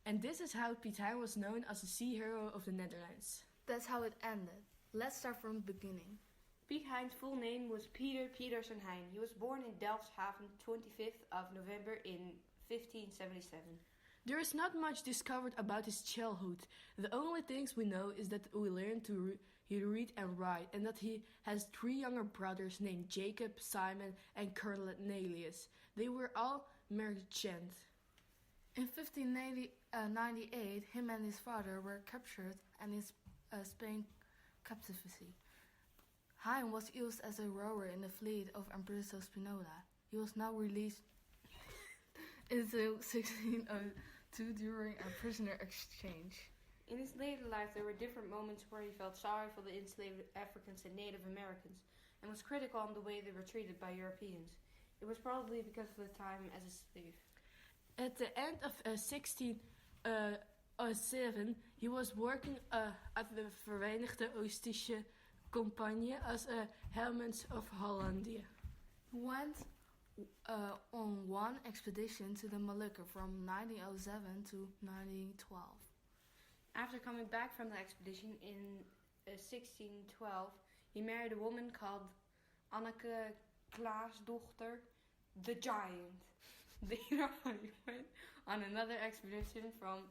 And this is how Piet Hein was known as the sea hero of the Netherlands. That's how it ended. Let's start from the beginning. Piet Hein's full name was Pieter Pietersen Hein. He was born in Delfshaven 25th of November in 1577. There is not much discovered about his childhood. The only things we know is that we learned to read and write, and that he has 3 younger brothers named Jacob, Simon, and Cornelius. They were all merchants. In 1598, him and his father were captured and in Spain captivity. Hein was used as a rower in the fleet of Empress Spinola. He was now released until 1602 during a prisoner exchange. In his later life, there were different moments where he felt sorry for the enslaved Africans and Native Americans, and was critical on the way they were treated by Europeans. It was probably because of the time as a slave. At the end of 1607, he was working at the Verenigde Oostische Compagnie as a Helmets of Hollandia. He went on one expedition to the Molucca from 1907 to 1912. After coming back from the expedition in 1612, he married a woman called Anneke Klaasdochter, the Giant. Later on, he went on another expedition from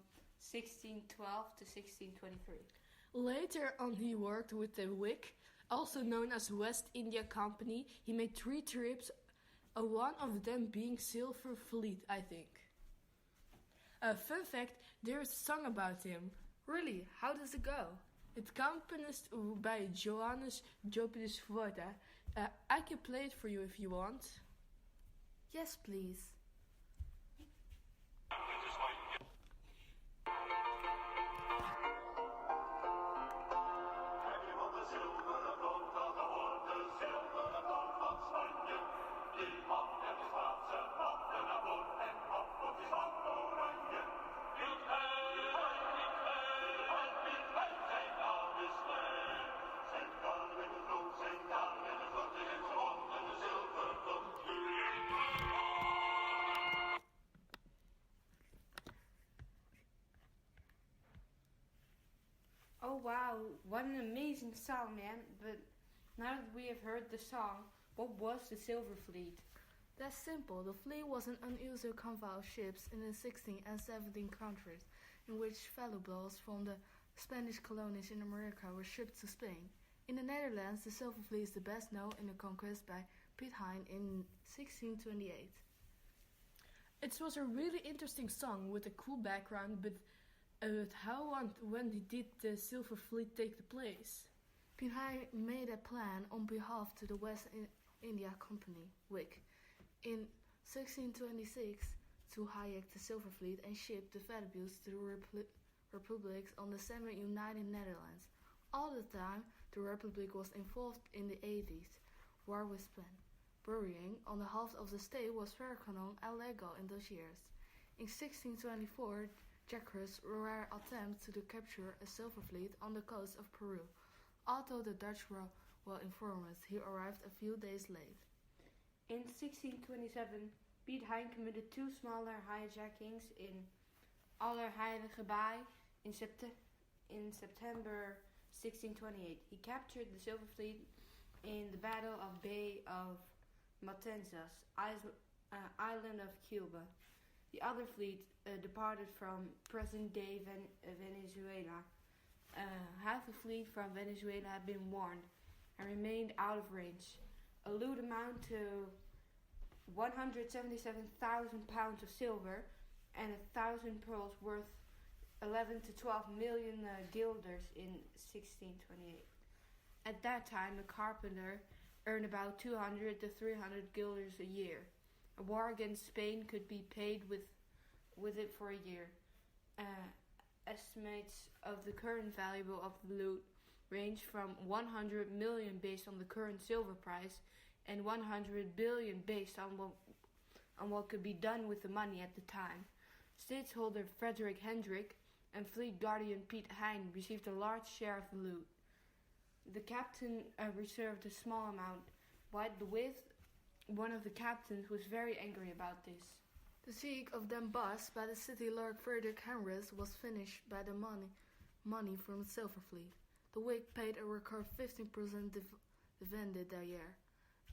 1612 to 1623. Later on, he worked with the WIC, also known as West India Company. He made 3 trips, one of them being Silver Fleet, I think. Fun fact, there's a song about him. Really? How does it go? It's composed by Johannes Jopius Voda. I can play it for you if you want. Yes, please. Oh wow, what an amazing song, man. But now that we have heard the song, what was the Silver Fleet? That's simple. The fleet was an unusual convoy of ships in the 16 and 17 countries, in which valuables from the Spanish colonies in America were shipped to Spain. In the Netherlands, the Silver Fleet is the best known in the conquest by Piet Hein in 1628. It was a really interesting song with a cool background, but how and when did the Silver Fleet take the place? Piet Hein made a plan on behalf to the West India Company, WIC, in 1626 to hijack the Silver Fleet and ship the valuables to the republics on the semi-united Netherlands. All the time, the Republic was involved in the 80s war with Spain. Burying on the half of the state was very common and legal in those years. In 1624, Jacques were attempts to capture a silver fleet on the coast of Peru. Although the Dutch were well informed, he arrived a few days late. In 1627, Piet Hein committed 2 smaller hijackings in Allerheilige Baai in September 1628. He captured the Silver Fleet in the Battle of Bay of Matanzas, island of Cuba. The other fleet departed from present-day Venezuela. Half the fleet from Venezuela had been warned and remained out of range. A loot amount to 177,000 pounds of silver and 1,000 pearls worth 11 to 12 million guilders in 1628. At that time, a carpenter earned about 200 to 300 guilders a year. A war against Spain could be paid with it for a year. Estimates of the current value of the loot range from 100 million based on the current silver price and 100 billion based on what could be done with the money at the time. Statesholder Frederick Hendrik and fleet guardian Piet Hein received a large share of the loot. The captain reserved a small amount. White the Wit, one of the captains, was very angry about this. The siege of Den Bosch by the city Lord Frederick Henrys was finished by the money from the Silver Fleet. The Whig paid a record 15% dividend that year.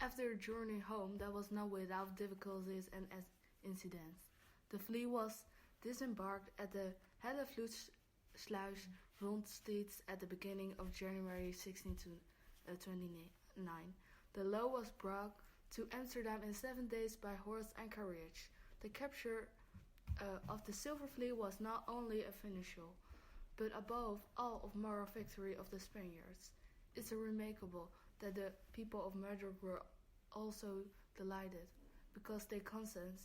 After a journey home that was not without difficulties and incidents, the fleet was disembarked at the Hellevoetsluis Rondsteeds at the beginning of January 1629. The law was brought to Amsterdam in 7 days by horse and carriage. The capture of the Silver Fleet was not only a financial, but above all of moral victory of the Spaniards. It's remarkable that the people of Madrid were also delighted, because they consented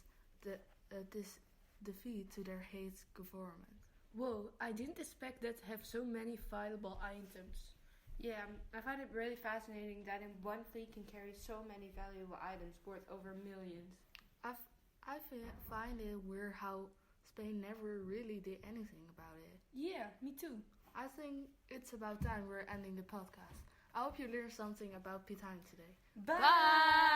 this defeat to their hate government. Whoa, I didn't expect that to have so many fighting items. Yeah, I find it really fascinating that in one fleet can carry so many valuable items worth over millions. I find it weird how Spain never really did anything about it. Yeah, me too. I think it's about time we're ending the podcast. I hope you learned something about Piet Hein today. Bye!